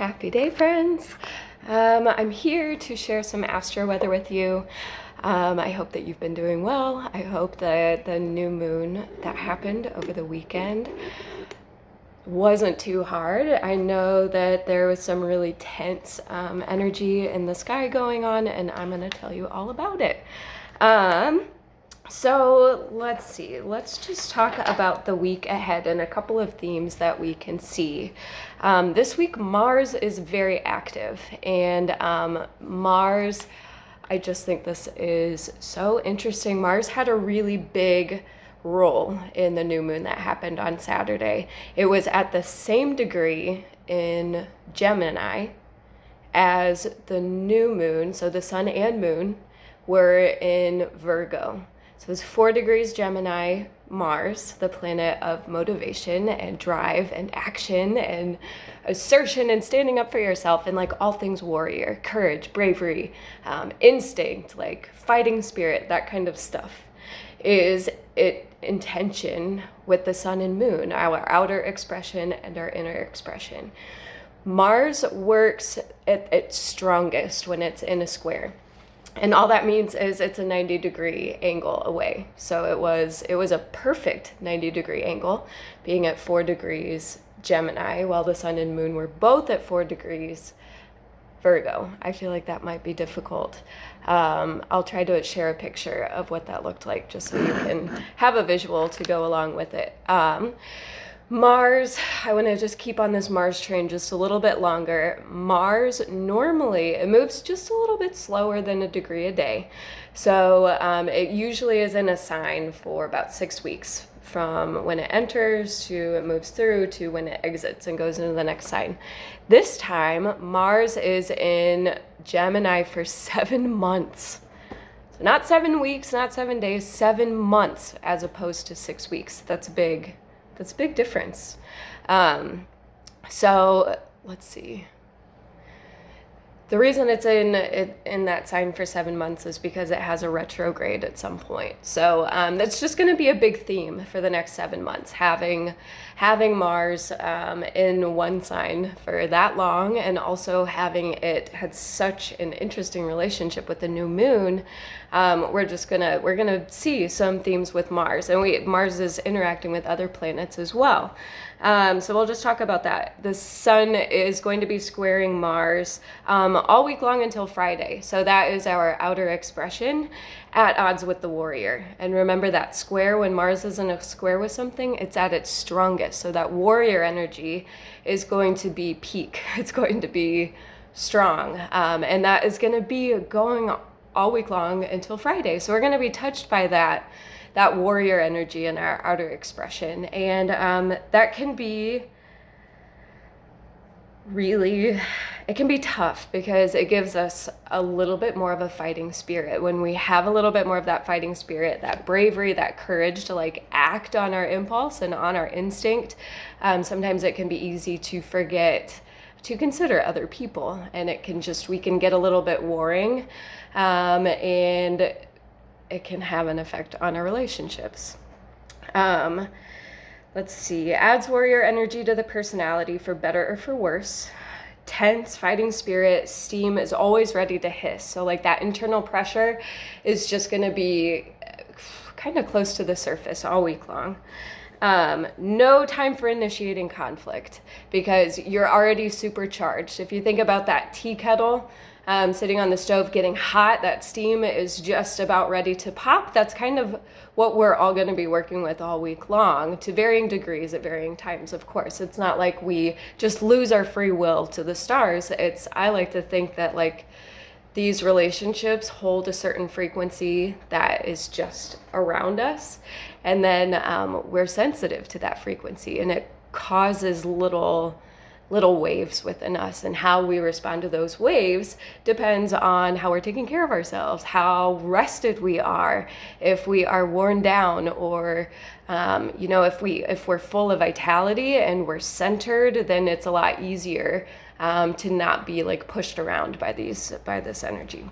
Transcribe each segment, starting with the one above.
Happy day, friends. I'm here to share some astro weather with you. I hope that you've been doing well. I hope that the new moon that happened over the weekend wasn't too hard. I know that there was some really tense energy in the sky going on, and I'm going to tell you all about it. So let's see. Let's just talk about the week ahead and a couple of themes that we can see. This week, Mars is very active, and Mars, I just think this is so interesting. Mars had a really big role in the new moon that happened on Saturday. It was at the same degree in Gemini as the new moon, so the sun and moon were in Virgo. So it's 4 degrees Gemini, Mars, the planet of motivation and drive and action and assertion and standing up for yourself and like all things warrior, courage, bravery, instinct, like fighting spirit, that kind of stuff is it intention with the sun and moon, our outer expression and our inner expression. Mars works at its strongest when it's in a square. And all that means is it's a 90-degree angle away. So it was a perfect 90-degree angle, being at 4 degrees Gemini, while the sun and moon were both at 4 degrees Virgo. I feel like that might be difficult. I'll try to share a picture of what that looked like just so you can have a visual to go along with it. Mars, I want to just keep on this Mars train just a little bit longer. Mars, normally, it moves just a little bit slower than a degree a day. So it usually is in a sign for about 6 weeks from when it enters to it moves through to when it exits and goes into the next sign. This time, Mars is in Gemini for 7 months. So not 7 weeks, not 7 days, 7 months as opposed to 6 weeks. That's big. That's a big difference. So let's see. The reason it's in that sign for 7 months is because it has a retrograde at some point. So that's just going to be a big theme for the next 7 months, having Mars in one sign for that long, and also having it had such an interesting relationship with the new moon. We're gonna see some themes with Mars, and Mars is interacting with other planets as well. So we'll just talk about that. The sun is going to be squaring Mars all week long until Friday. So that is our outer expression at odds with the warrior. And remember that square, when Mars is in a square with something, it's at its strongest. So that warrior energy is going to be peak. It's going to be strong. And that is going to be going all week long until Friday. So we're going to be touched by that warrior energy in our outer expression. And that can be it can be tough because it gives us a little bit more of a fighting spirit. When we have a little bit more of that fighting spirit, that bravery, that courage to like act on our impulse and on our instinct, sometimes it can be easy to forget to consider other people, and we can get a little bit warring, and it can have an effect on our relationships. Let's see, adds warrior energy to the personality for better or for worse. Tense, fighting spirit, steam is always ready to hiss. So like that internal pressure is just going to be kind of close to the surface all week long. No time for initiating conflict because you're already supercharged. If you think about that tea kettle sitting on the stove getting hot, that steam is just about ready to pop. That's kind of what we're all going to be working with all week long, to varying degrees at varying times, of course. It's not like we just lose our free will to the stars. I like to think that like these relationships hold a certain frequency that is just around us, and then we're sensitive to that frequency, and it causes little waves within us, and how we respond to those waves depends on how we're taking care of ourselves, how rested we are, if we are worn down, or if we're full of vitality and we're centered, then it's a lot easier to not be like pushed around by this energy.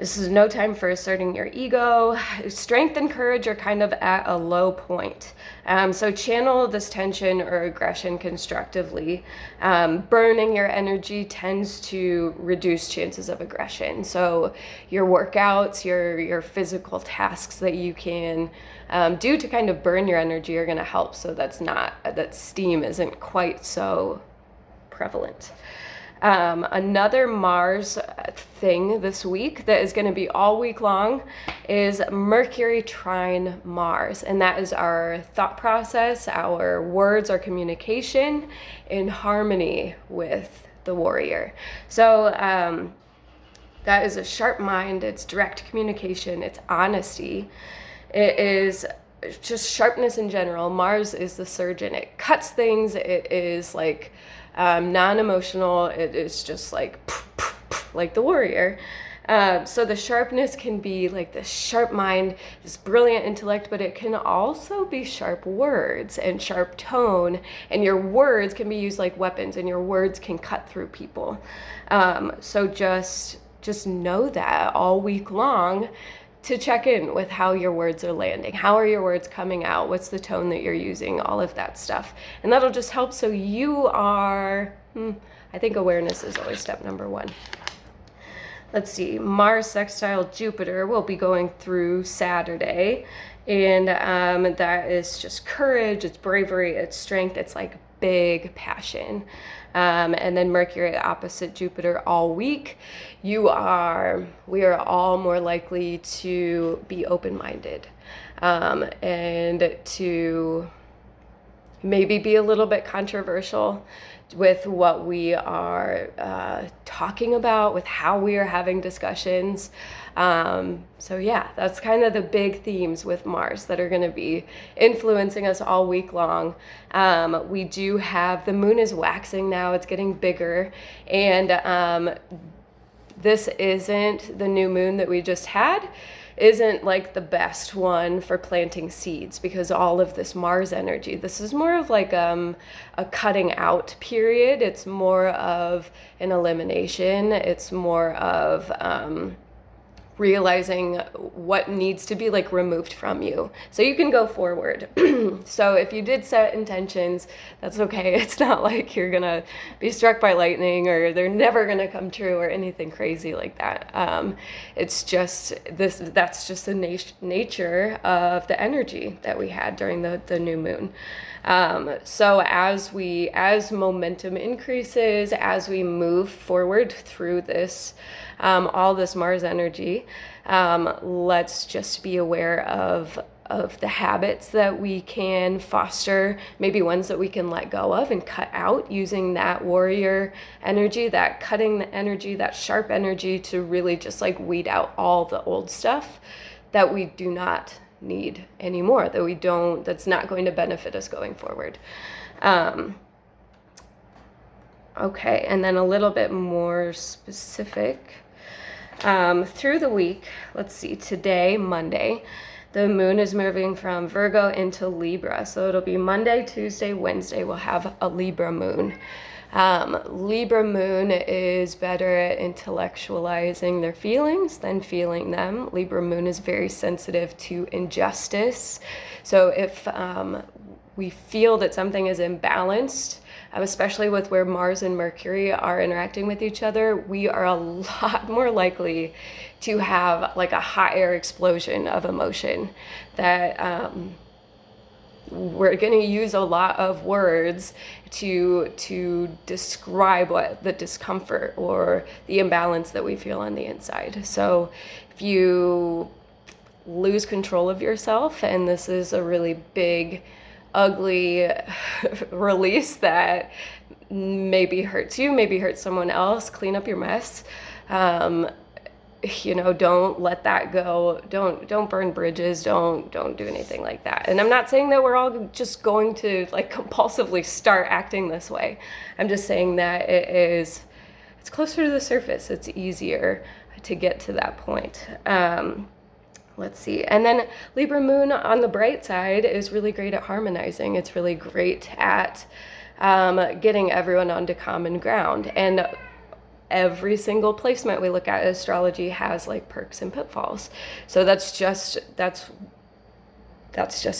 This is no time for asserting your ego. Strength and courage are kind of at a low point. So channel this tension or aggression constructively. Burning your energy tends to reduce chances of aggression. So your workouts, your physical tasks that you can do to kind of burn your energy are going to help. So that steam isn't quite so prevalent. Another Mars thing this week that is going to be all week long is Mercury trine Mars. And that is our thought process, our words, our communication in harmony with the warrior. So that is a sharp mind, it's direct communication, it's honesty. It is just sharpness in general. Mars is the surgeon. It cuts things. It is like non-emotional. It is just like the warrior. So the sharpness can be like this sharp mind, this brilliant intellect, but it can also be sharp words and sharp tone, and your words can be used like weapons, and your words can cut through people. So just know that all week long, to check in with how your words are landing. How are your words coming out? What's the tone that you're using? All of that stuff. And that'll just help so you are, I think awareness is always step number one. Let's see, Mars sextile Jupiter will be going through Saturday. And that is just courage, it's bravery, it's strength, it's like big passion. And then Mercury opposite Jupiter all week. We are all more likely to be open-minded and to maybe be a little bit controversial with what we are talking about, with how we are having discussions. So yeah, that's kind of the big themes with Mars that are going to be influencing us all week long. We do have, the moon is waxing now, it's getting bigger, and this isn't the new moon that we just had, isn't like the best one for planting seeds, because all of this Mars energy, this is more of like a cutting out period. It's more of an elimination. It's more of realizing what needs to be like removed from you so you can go forward. So if you did set intentions, that's okay. It's not like you're gonna be struck by lightning or they're never gonna come true or anything crazy like that. It's just that's just the nature of the energy that we had during the new moon. So as momentum increases, as we move forward through this, all this Mars energy, let's just be aware of the habits that we can foster, maybe ones that we can let go of and cut out, using that warrior energy, that cutting energy, that sharp energy to really just like weed out all the old stuff that we do not need anymore, that's not going to benefit us going forward. Okay, and then a little bit more specific. Through the week, let's see, today, Monday, the moon is moving from Virgo into Libra. So it'll be Monday, Tuesday, Wednesday, we'll have a Libra moon. Libra moon is better at intellectualizing their feelings than feeling them. Libra moon is very sensitive to injustice. So if we feel that something is imbalanced, especially with where Mars and Mercury are interacting with each other, we are a lot more likely to have like a hot air explosion of emotion that we're going to use a lot of words to describe what the discomfort or the imbalance that we feel on the inside. So if you lose control of yourself, and this is a really big, ugly release that maybe hurts you, maybe hurts someone else, clean up your mess. Don't let that go. Don't burn bridges. Don't do anything like that. And I'm not saying that we're all just going to like compulsively start acting this way. I'm just saying that it's closer to the surface. It's easier to get to that point. Let's see. And then Libra moon on the bright side is really great at harmonizing. It's really great at getting everyone onto common ground. And every single placement we look at in astrology has like perks and pitfalls. So that's just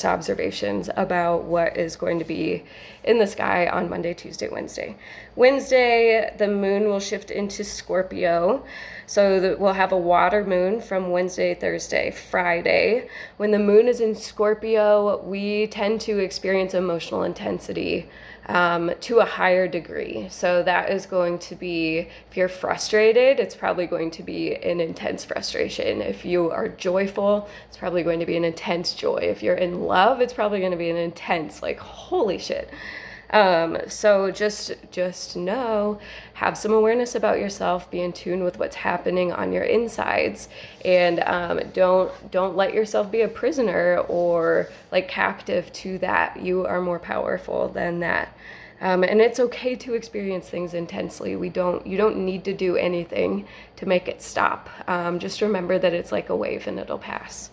observations about what is going to be in the sky on Monday, Tuesday, Wednesday. Wednesday, the moon will shift into Scorpio. So that we'll have a water moon from Wednesday, Thursday, Friday. When the moon is in Scorpio, we tend to experience emotional intensity to a higher degree. So that is going to be, if you're frustrated, it's probably going to be an intense frustration. If you are joyful, it's probably going to be an intense joy. If you're in love, it's probably going to be an intense, like, holy shit. So just know, have some awareness about yourself, be in tune with what's happening on your insides, and don't let yourself be a prisoner or like captive to that. You are more powerful than that. And it's okay to experience things intensely. You don't need to do anything to make it stop. Just remember that it's like a wave and it'll pass.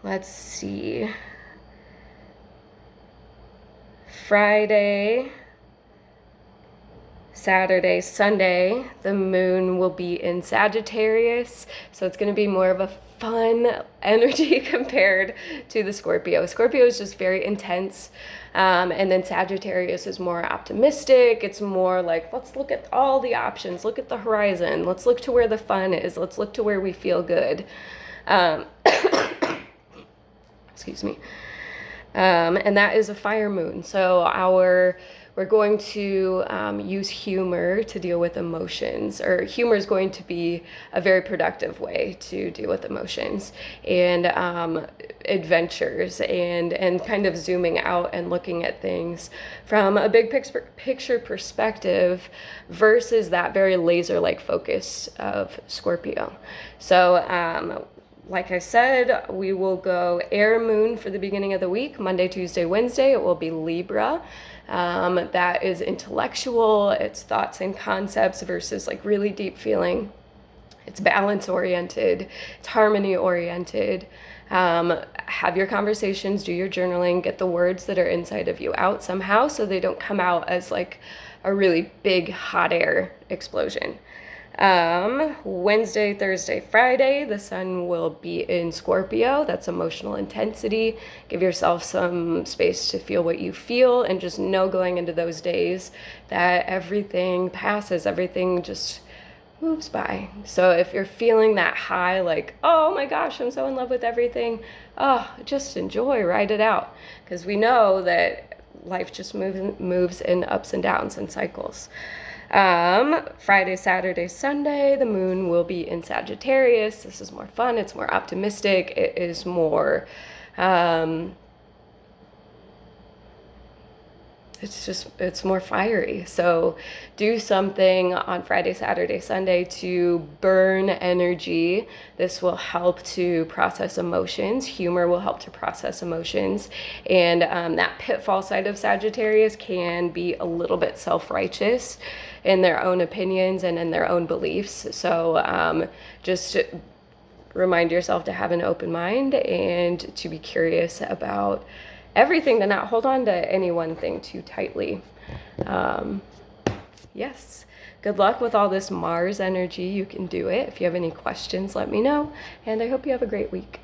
Let's see. Friday, Saturday, Sunday, the moon will be in Sagittarius, so it's going to be more of a fun energy compared to the Scorpio. Scorpio is just very intense, and then Sagittarius is more optimistic. It's more like, let's look at all the options, look at the horizon, let's look to where the fun is, let's look to where we feel good. Excuse me. And that is a fire moon. So we're going to use humor to deal with emotions, or humor is going to be a very productive way to deal with emotions and adventures and kind of zooming out and looking at things from a big picture perspective versus that very laser-like focus of Scorpio. So like I said, we will go air moon for the beginning of the week, Monday, Tuesday, Wednesday. It will be Libra. That is intellectual. It's thoughts and concepts versus like really deep feeling. It's balance oriented. It's harmony oriented. Have your conversations, do your journaling, get the words that are inside of you out somehow so they don't come out as like a really big hot air explosion. Wednesday, Thursday, Friday, the sun will be in Scorpio. That's emotional intensity. Give yourself some space to feel what you feel, and just know going into those days that everything passes, everything just moves by. So if you're feeling that high, like, oh my gosh, I'm so in love with everything, just enjoy, ride it out, because we know that life just moves in ups and downs and cycles. Friday, Saturday, Sunday, the moon will be in Sagittarius. This is more fun. It's more optimistic. It is more, it's more fiery. So do something on Friday, Saturday, Sunday to burn energy. This will help to process emotions. Humor will help to process emotions. And that pitfall side of Sagittarius can be a little bit self-righteous in their own opinions and in their own beliefs. So just remind yourself to have an open mind and to be curious about everything, to not hold on to any one thing too tightly. Yes, good luck with all this Mars energy. You can do it. If you have any questions, let me know, and I hope you have a great week.